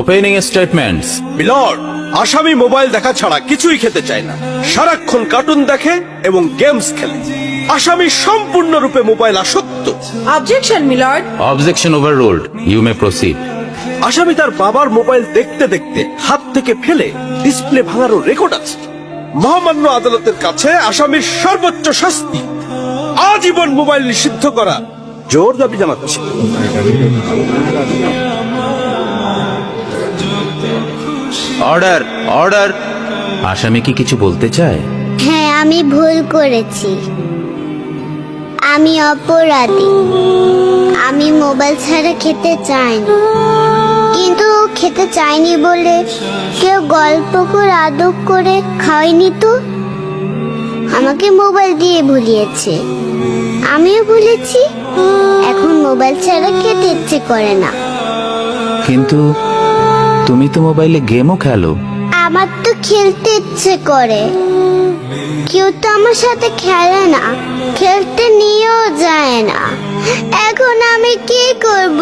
Opening statements. Milord, আসামি mobile দেখা ছাড়া কিছুই খেতে চায় না, সারাক্ষণ কার্টুন দেখে এবং গেমস খেলে। আসামি সম্পূর্ণরূপে মোবাইল আসক্ত। Objection milord. Objection overruled, you may proceed. আসামি তার বাবার মোবাইল দেখতে দেখতে হাত থেকে ফেলে ডিসপ্লে ভাঙারও রেকর্ড আছে। মহামান্য আদালতের কাছে আসামির সর্বোচ্চ শাস্তি আজীবন মোবাইল নিষিদ্ধ করা জোর দাবি জানাচ্ছি। Order, order. আসামি কি কিছু বলতে চায়? হ্যাঁ, আমি ভুল করেছি, আমি অপরাধী। আমি মোবাইল ছাড়া খেতে চাইনি, কিন্তু খেতে চাইনি বলে কেউ গল্প করে আদর করে খাওয়াইনি তো। আমাকে মোবাইল দিয়ে ভুলিয়েছে, আমিও ভুলেছি। এখন মোবাইল ছাড়া খেতে ইচ্ছে করে না। কিন্তু তুমি তো মোবাইলে গেমও খেলো। আমার তো খেলতে ইচ্ছে করে, কেউ তো আমার সাথে খেলে না, খেলতে নিয়েও যায় না। এখন আমি কি করব?